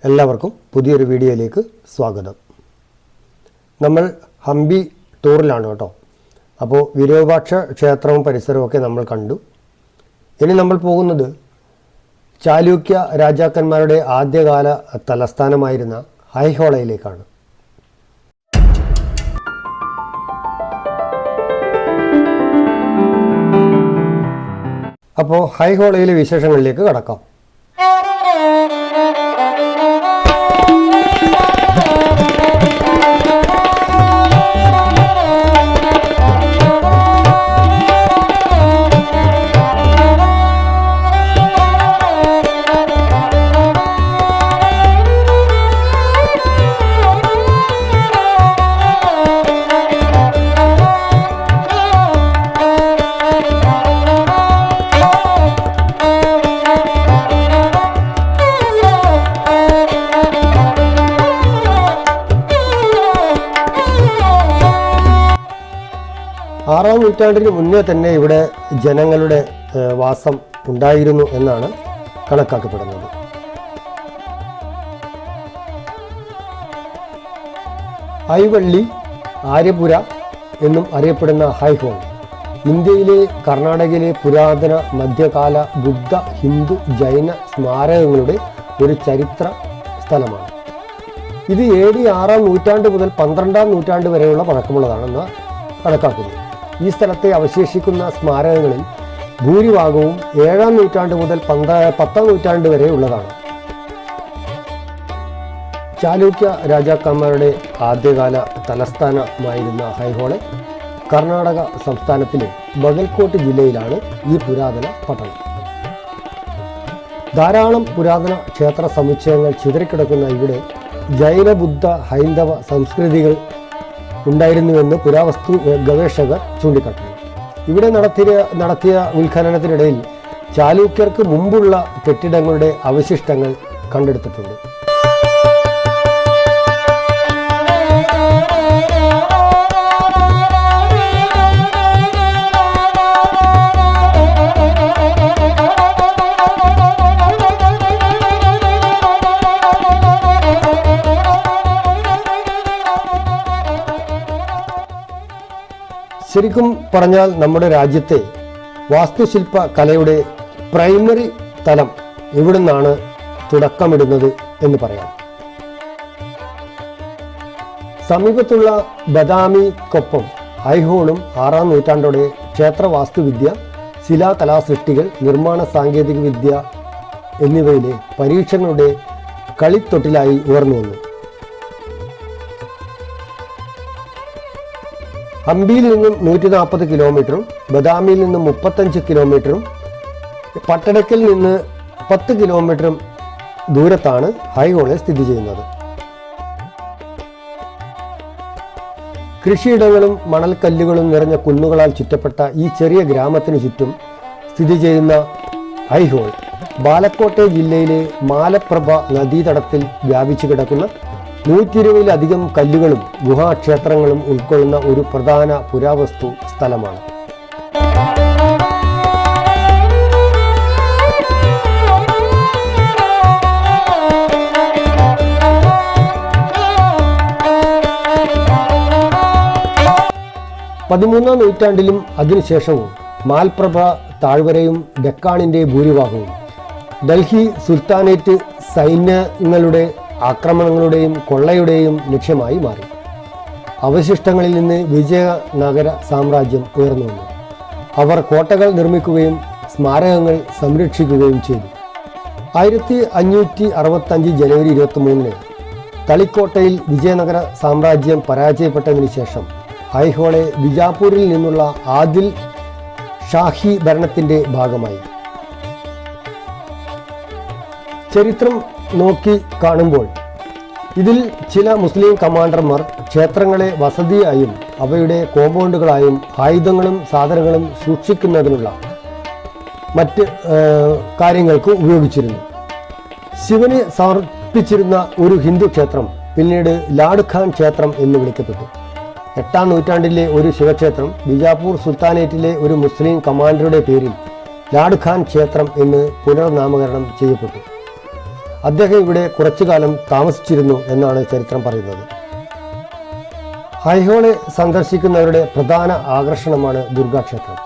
എല്ലാവർക്കും പുതിയൊരു വീഡിയോയിലേക്ക് സ്വാഗതം. നമ്മൾ ഹംപി ടൂറിലാണ് കേട്ടോ. അപ്പോൾ വിരൂപാക്ഷ ക്ഷേത്രവും പരിസരമൊക്കെ നമ്മൾ കണ്ടു. ഇനി നമ്മൾ പോകുന്നത് ചാലൂക്യ രാജാക്കന്മാരുടെ ആദ്യകാല തലസ്ഥാനമായിരുന്ന ഐഹോളയിലേക്കാണ്. അപ്പോൾ ഐഹോളയിലെ വിശേഷങ്ങളിലേക്ക് കടക്കാം. ആറാം നൂറ്റാണ്ടിന് മുന്നേ തന്നെ ഇവിടെ ജനങ്ങളുടെ വാസം ഉണ്ടായിരുന്നു എന്നാണ് കണക്കാക്കപ്പെടുന്നത്. ഐവള്ളി, ആര്യപുര എന്നും അറിയപ്പെടുന്ന ഐഹോൾ ഇന്ത്യയിലെ കർണാടകയിലെ പുരാതന മധ്യകാല ബുദ്ധ, ഹിന്ദു, ജൈന സ്മാരകങ്ങളുടെ ഒരു ചരിത്ര സ്ഥലമാണ്. ഇത് AD 6-ാം നൂറ്റാണ്ട് മുതൽ 12-ാം നൂറ്റാണ്ട് വരെയുള്ള പഴക്കമുള്ളതാണെന്ന് കണക്കാക്കുന്നു. ഈ സ്ഥലത്തെ അവശേഷിക്കുന്ന സ്മാരകങ്ങളിൽ ഭൂരിഭാഗവും 7-ാം നൂറ്റാണ്ട് മുതൽ 10-ാം നൂറ്റാണ്ട് വരെ ഉള്ളതാണ്. ചാലൂക്യ രാജാക്കന്മാരുടെ ആദ്യകാല തലസ്ഥാനമായിരുന്ന ഐഹോളെ കർണാടക സംസ്ഥാനത്തിലെ ബഗൽകോട്ട് ജില്ലയിലാണ് ഈ പുരാതന പട്ടണം. ധാരാളം പുരാതന ക്ഷേത്ര സമുച്ചയങ്ങൾ ചിതറിക്കിടക്കുന്ന ഇവിടെ ജൈന, ബുദ്ധ, ഹൈന്ദവ സംസ്കൃതികൾ ഉണ്ടായിരുന്നുവെന്ന് പുരാവസ്തു ഗവേഷകർ ചൂണ്ടിക്കാട്ടുന്നു. ഇവിടെ നടത്തിയ ഉത്ഖനനത്തിനിടയിൽ ചാലൂക്യർക്ക് മുമ്പുള്ള കെട്ടിടങ്ങളുടെ അവശിഷ്ടങ്ങൾ കണ്ടെടുത്തിട്ടുണ്ട്. ശരിക്കും പറഞ്ഞാൽ നമ്മുടെ രാജ്യത്തെ വാസ്തുശില്പ കലയുടെ പ്രൈമറി തലം ഇവിടെ നിന്നാണ് തുടക്കമിടുന്നത് എന്ന് പറയാം. സമീപത്തുള്ള ബദാമിക്കൊപ്പം ഐഹോളും 6-ാം നൂറ്റാണ്ടോടെ ക്ഷേത്ര വാസ്തുവിദ്യ, ശിലാകലാസൃഷ്ടികൾ, നിർമ്മാണ സാങ്കേതിക വിദ്യ എന്നിവയിലെ പരീക്ഷണങ്ങളുടെ കളിത്തൊട്ടിലായി ഉയർന്നു വന്നു. ഹംപിയിൽ നിന്നും 140 കിലോമീറ്ററും ബദാമിയിൽ നിന്നും 35 കിലോമീറ്ററും പട്ടടക്കൽ നിന്ന് 10 കിലോമീറ്ററും ദൂരത്താണ് ഐഹോളെ സ്ഥിതി ചെയ്യുന്നത്. കൃഷിയിടങ്ങളും മണൽക്കല്ലുകളും നിറഞ്ഞ കുന്നുകളാൽ ചുറ്റപ്പെട്ട ഈ ചെറിയ ഗ്രാമത്തിന് ചുറ്റും സ്ഥിതി ചെയ്യുന്ന ഐഹോൾ ബാലക്കോട്ടെ ജില്ലയിലെ മാലപ്രഭ നദീതടത്തിൽ വ്യാപിച്ചു കിടക്കുന്ന 120-ലധികം കല്ലുകളും ഗുഹാക്ഷേത്രങ്ങളും ഉൾക്കൊള്ളുന്ന ഒരു പ്രധാന പുരാവസ്തു സ്ഥലമാണ്. പതിമൂന്നാം നൂറ്റാണ്ടിലും അതിനുശേഷവും മാൽപ്രഭ താഴ്വരയും ഡെക്കാണിൻ്റെ ഭൂരിഭാഗവും ഡൽഹി സുൽത്താനേറ്റ് സൈന്യങ്ങളുടെ ആക്രമണങ്ങളുടെയും കൊള്ളയുടെയും ലക്ഷ്യമായി മാറി. അവശിഷ്ടങ്ങളിൽ നിന്ന് വിജയനഗര സാമ്രാജ്യം ഉയർന്നു വന്നു. അവർ കോട്ടകൾ നിർമ്മിക്കുകയും സ്മാരകങ്ങൾ സംരക്ഷിക്കുകയും ചെയ്തു. 1565 ജനുവരി 23-ന് തളിക്കോട്ടയിൽ വിജയനഗര സാമ്രാജ്യം പരാജയപ്പെട്ടതിനു ശേഷം ഐഹോളെ ബിജാപൂരിൽ നിന്നുള്ള ആദിൽ ഷാഹി ഭരണത്തിൻ്റെ ഭാഗമായി. ചരിത്രം നോക്കി കാണുമ്പോൾ ഇതിൽ ചില മുസ്ലിം കമാൻഡർമാർ ക്ഷേത്രങ്ങളെ വസതിയായും അവയുടെ കോമ്പൗണ്ടുകളായും ആയുധങ്ങളും സാധനങ്ങളും സൂക്ഷിക്കുന്നതിനുള്ള മറ്റ് കാര്യങ്ങൾക്ക് ഉപയോഗിച്ചിരുന്നു. ശിവന് സമർപ്പിച്ചിരുന്ന ഒരു ഹിന്ദു ക്ഷേത്രം പിന്നീട് ലാഡ് ഖാൻ ക്ഷേത്രം എന്ന് വിളിക്കപ്പെട്ടു. 8-ാം നൂറ്റാണ്ടിലെ ഒരു ശിവക്ഷേത്രം ബിജാപൂർ സുൽത്താനേറ്റിലെ ഒരു മുസ്ലിം കമാൻഡറുടെ പേരിൽ ലാഡ് ഖാൻ ക്ഷേത്രം എന്ന് പുനർനാമകരണം ചെയ്യപ്പെട്ടു. അദ്ദേഹം ഇവിടെ കുറച്ചു കാലം താമസിച്ചിരുന്നു എന്നാണ് ചരിത്രം പറയുന്നത്. ഹൈഹോളെ സന്ദർശിക്കുന്നവരുടെ പ്രധാന ആകർഷണമാണ് ദുർഗാക്ഷേത്രം.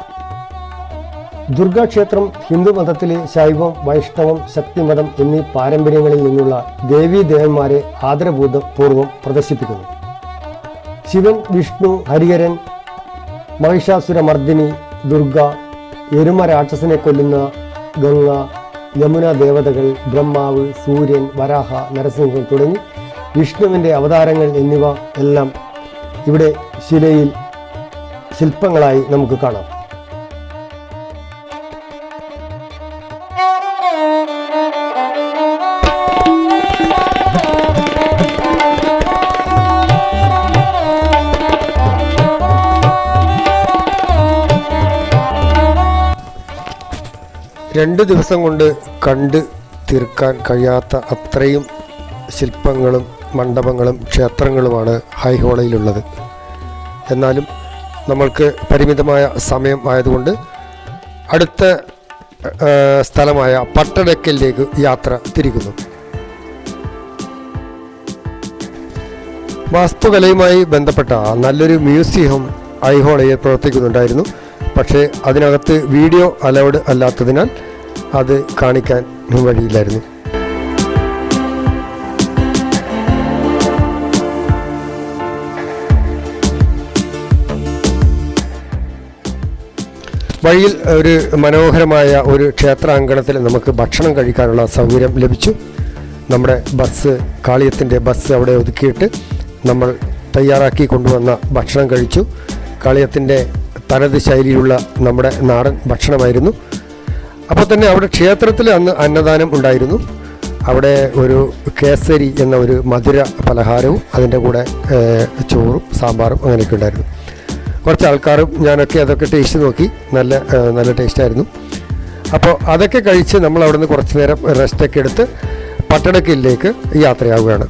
ദുർഗാക്ഷേത്രം ഹിന്ദു മതത്തിലെ ശൈവം, വൈഷ്ണവം, ശക്തിമതം എന്നീ പാരമ്പര്യങ്ങളിൽ നിന്നുള്ള ദേവീദേവന്മാരെ ആദരപൂർവ്വം പ്രദർശിപ്പിക്കുന്നു. ശിവൻ, വിഷ്ണു, ഹരിഹരൻ, മഹിഷാസുരമർദ്ദിനി ദുർഗ, എരുമ രാക്ഷസനെ കൊല്ലുന്ന ഗംഗ, യമുന ദേവതകൾ, ബ്രഹ്മാവ്, സൂര്യൻ, വരാഹ, നരസിംഹൻ തുടങ്ങി വിഷ്ണുവിൻ്റെ അവതാരങ്ങൾ എന്നിവ എല്ലാം ഇവിടെ ശില്പങ്ങളായി നമുക്ക് കാണാം. രണ്ട് ദിവസം കൊണ്ട് കണ്ട് തീർക്കാൻ കഴിയാത്ത അത്രയും ശില്പങ്ങളും മണ്ഡപങ്ങളും ക്ഷേത്രങ്ങളുമാണ് ഹൈഹോളയിലുള്ളത്. എന്നാലും നമ്മൾക്ക് പരിമിതമായ സമയം ആയതുകൊണ്ട് അടുത്ത സ്ഥലമായ പട്ടടക്കലിലേക്ക് യാത്ര തിരിക്കുന്നു. വാസ്തുകലയുമായി ബന്ധപ്പെട്ട നല്ലൊരു മ്യൂസിയം ഹൈഹോളയിൽ പ്രവർത്തിക്കുന്നുണ്ടായിരുന്നു. പക്ഷേ അതിനകത്ത് വീഡിയോ അലൗഡ് അല്ലാത്തതിനാൽ അത് കാണിക്കാൻ വഴിയില്ലായിരുന്നു. വഴിയിൽ ഒരു മനോഹരമായ ഒരു ക്ഷേത്രാങ്കണത്തിൽ നമുക്ക് ഭക്ഷണം കഴിക്കാനുള്ള സൗകര്യം ലഭിച്ചു. നമ്മുടെ ബസ്, കാളിയത്തിൻ്റെ ബസ് അവിടെ ഒതുക്കിയിട്ട് നമ്മൾ തയ്യാറാക്കി കൊണ്ടുവന്ന ഭക്ഷണം കഴിച്ചു. കാളിയത്തിൻ്റെ തനത് ശൈലിയിലുള്ള നമ്മുടെ നാടൻ ഭക്ഷണമായിരുന്നു. അപ്പോൾ തന്നെ അവിടെ ക്ഷേത്രത്തിൽ അന്ന് അന്നദാനം ഉണ്ടായിരുന്നു. അവിടെ ഒരു കേസരി എന്ന ഒരു മധുര പലഹാരവും അതിൻ്റെ കൂടെ ചോറും സാമ്പാറും അങ്ങനെയൊക്കെ ഉണ്ടായിരുന്നു. കുറച്ച് ആൾക്കാരും ഞാനൊക്കെ അതൊക്കെ ടേസ്റ്റ് നോക്കി. നല്ല ടേസ്റ്റായിരുന്നു. അപ്പോൾ അതൊക്കെ കഴിച്ച് നമ്മൾ അവിടെ നിന്ന് കുറച്ച് നേരം റെസ്റ്റൊക്കെ എടുത്ത് പട്ടടക്കലിലേക്ക് യാത്രയാവുകയാണ്.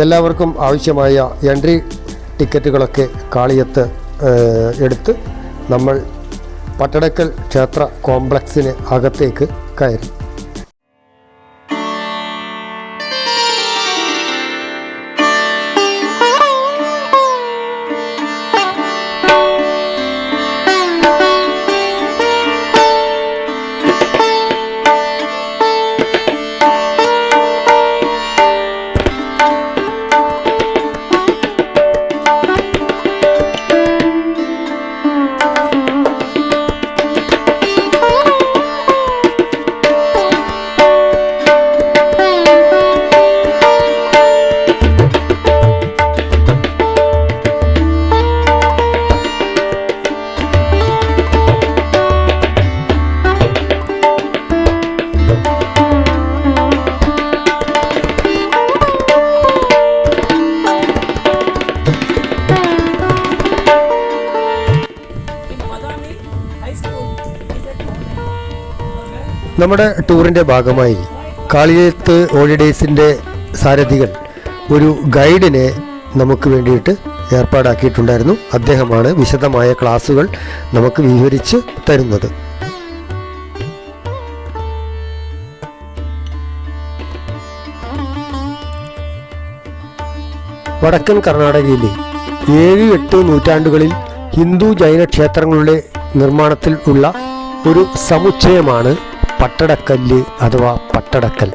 എല്ലാവർക്കും ആവശ്യമായ എൻട്രി ടിക്കറ്റുകളൊക്കെ കാളിയത്ത് എടുത്ത് നമ്മൾ പട്ടടക്കൽ ക്ഷേത്ര കോംപ്ലക്സിന് അകത്തേക്ക് കയറി. നമ്മുടെ ടൂറിൻ്റെ ഭാഗമായി കാളിയത്ത് ഹോളിഡേയ്സിൻ്റെ സാരഥികൾ ഒരു ഗൈഡിനെ നമുക്ക് വേണ്ടിയിട്ട് ഏർപ്പാടാക്കിയിട്ടുണ്ടായിരുന്നു. അദ്ദേഹമാണ് വിശദമായ ക്ലാസുകൾ നമുക്ക് വിവരിച്ച് തരുന്നത്. വടക്കൻ കർണാടകയിലെ 7-8 നൂറ്റാണ്ടുകളിൽ ഹിന്ദു ജൈന ക്ഷേത്രങ്ങളുടെ നിർമ്മാണത്തിൽ ഉള്ള ഒരു സമുച്ചയമാണ് പട്ടടക്കല്ല് അഥവാ പട്ടടക്കൽ.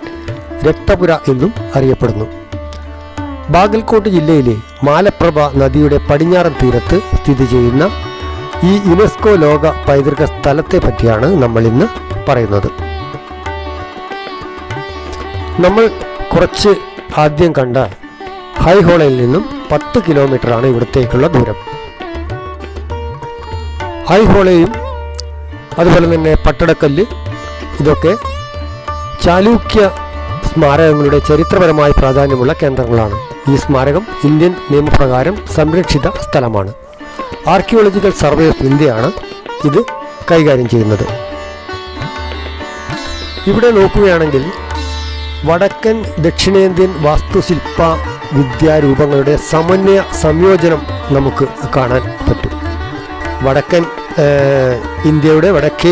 രക്തപുര എന്നും അറിയപ്പെടുന്നു. ബാഗൽകോട്ട് ജില്ലയിലെ മാലപ്രഭ നദിയുടെ പടിഞ്ഞാറൻ തീരത്ത് സ്ഥിതി ചെയ്യുന്ന ഈ യുനെസ്കോ ലോക പൈതൃക സ്ഥലത്തെ പറ്റിയാണ് നമ്മൾ ഇന്ന് പറയുന്നത്. നമ്മൾ കുറച്ച് ആദ്യം കണ്ട ഹൈഹോളയിൽ നിന്നും 10 കിലോമീറ്ററാണ് ഇവിടത്തേക്കുള്ള ദൂരം. ഹൈഹോളയും അതുപോലെ തന്നെ പട്ടടക്കല്ല് ഇതൊക്കെ ചാലൂക്യ സ്മാരകങ്ങളുടെ ചരിത്രപരമായി പ്രാധാന്യമുള്ള കേന്ദ്രങ്ങളാണ്. ഈ സ്മാരകം ഇന്ത്യൻ നിയമപ്രകാരം സംരക്ഷിത സ്ഥലമാണ്. ആർക്കിയോളജിക്കൽ സർവേ ഓഫ് ഇന്ത്യയാണ് ഇത് കൈകാര്യം ചെയ്യുന്നത്. ഇവിടെ നോക്കുകയാണെങ്കിൽ വടക്കൻ ദക്ഷിണേന്ത്യൻ വാസ്തുശില്പ വിദ്യാരൂപങ്ങളുടെ സമന്വയ സംയോജനം നമുക്ക് കാണാൻ പറ്റും. വടക്കേ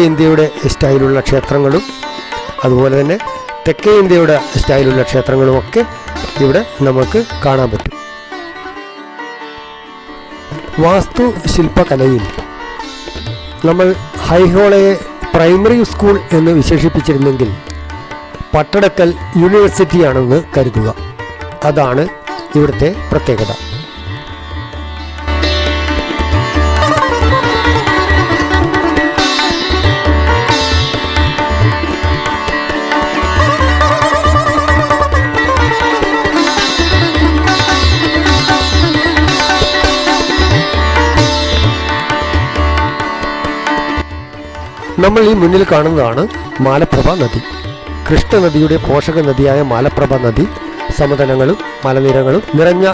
ഇന്ത്യയുടെ സ്റ്റൈലുള്ള ക്ഷേത്രങ്ങളും അതുപോലെ തന്നെ തെക്കേ ഇന്ത്യയുടെ സ്റ്റൈലുള്ള ക്ഷേത്രങ്ങളുമൊക്കെ ഇവിടെ നമുക്ക് കാണാൻ പറ്റും. വാസ്തുശില്പകലയിൽ നമ്മൾ ഹൈഹോളയെ പ്രൈമറി സ്കൂൾ എന്ന് വിശേഷിപ്പിച്ചിരുന്നെങ്കിൽ പട്ടടക്കൽ യൂണിവേഴ്സിറ്റിയാണെന്ന് കരുതുക. അതാണ് ഇവിടുത്തെ പ്രത്യേകത. നമ്മൾ ഈ മുന്നിൽ കാണുന്നതാണ് മാലപ്രഭ നദി. കൃഷ്ണനദിയുടെ പോഷക നദിയായ മാലപ്രഭ നദി സമതലങ്ങളും മലനിരകളും നിറഞ്ഞ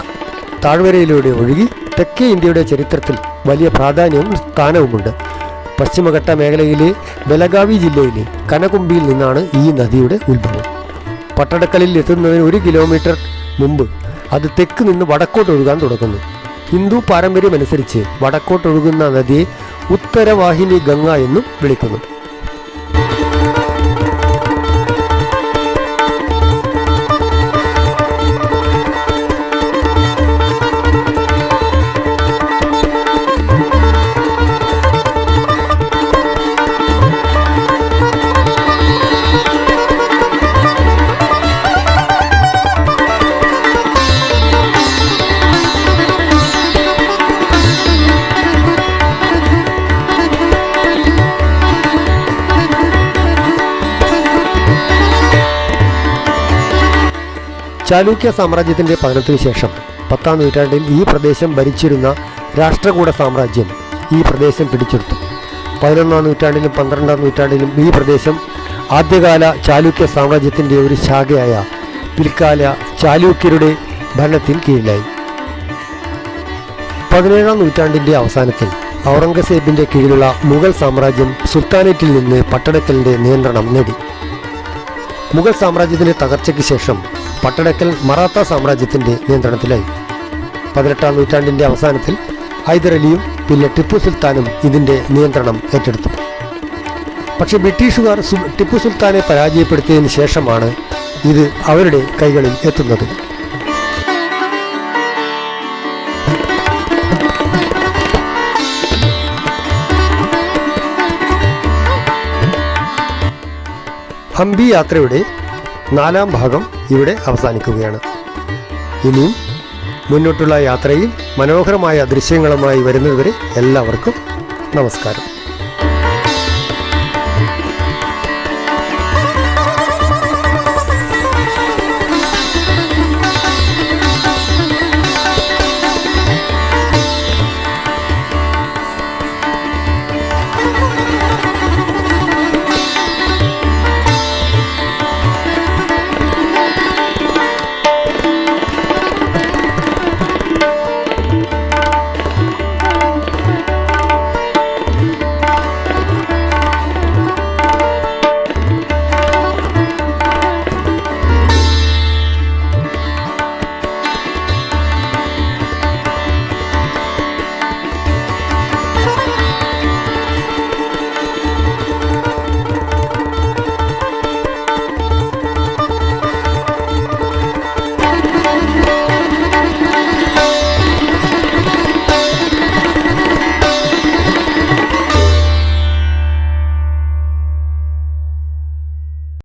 താഴ്വരയിലൂടെ ഒഴുകി തെക്കേ ഇന്ത്യയുടെ ചരിത്രത്തിൽ വലിയ പ്രാധാന്യവും സ്ഥാനവുമുണ്ട്. പശ്ചിമഘട്ട മേഖലയിലെ ബലഗാവി ജില്ലയിലെ കനകുംബിയിൽ നിന്നാണ് ഈ നദിയുടെ ഉത്ഭവം. പട്ടടക്കലിൽ എത്തുന്നതിന് 1 കിലോമീറ്റർ മുമ്പ് അത് തെക്ക് നിന്ന് വടക്കോട്ട് ഒഴുകാൻ തുടങ്ങുന്നു. ഹിന്ദു പാരമ്പര്യമനുസരിച്ച് വടക്കോട്ടൊഴുകുന്ന നദിയെ ഉത്തരവാഹിനി ഗംഗ എന്നും വിളിക്കുന്നു. ചാലൂക്യ സാമ്രാജ്യത്തിൻ്റെ പതനത്തിനു ശേഷം 10ാം നൂറ്റാണ്ടിൽ ഈ പ്രദേശം ഭരിച്ചിരുന്ന രാഷ്ട്രകൂട സാമ്രാജ്യം ഈ പ്രദേശം പിടിച്ചെടുത്തു. 11ാം നൂറ്റാണ്ടിലും 12ാം നൂറ്റാണ്ടിലും ഈ പ്രദേശം ആദ്യകാല ചാലൂക്യ സാമ്രാജ്യത്തിൻ്റെ ഒരു ശാഖയായ പിൽക്കാല ചാലൂക്യരുടെ ഭരണത്തിന് കീഴിലായി. 17ാം നൂറ്റാണ്ടിൻ്റെ അവസാനത്തിൽ ഔറംഗസേബിൻ്റെ കീഴിലുള്ള മുഗൾ സാമ്രാജ്യം സുൽത്താനേറ്റിൽ നിന്ന് പട്ടടക്കലിൻ്റെ നിയന്ത്രണം നേടി. മുഗൾ സാമ്രാജ്യത്തിൻ്റെ തകർച്ചയ്ക്ക് ശേഷം പട്ടടക്കൽ മറാത്ത സാമ്രാജ്യത്തിൻ്റെ നിയന്ത്രണത്തിലായി. 18ാം നൂറ്റാണ്ടിൻ്റെ അവസാനത്തിൽ ഹൈദരലിയും പിന്നെ ടിപ്പു സുൽത്താനും ഇതിൻ്റെ നിയന്ത്രണം ഏറ്റെടുത്തു. പക്ഷേ ബ്രിട്ടീഷുകാർ ടിപ്പു സുൽത്താനെ പരാജയപ്പെടുത്തിയതിന് ശേഷമാണ് ഇത് അവരുടെ കൈകളിൽ എത്തുന്നത്. ഹംപി യാത്രയുടെ 4ാം ഭാഗം ഇവിടെ അവസാനിക്കുകയാണ്. ഇനിയും മുന്നോട്ടുള്ള യാത്രയിൽ മനോഹരമായ ദൃശ്യങ്ങളുമായി വരുന്നതുവരെ എല്ലാവർക്കും നമസ്കാരം.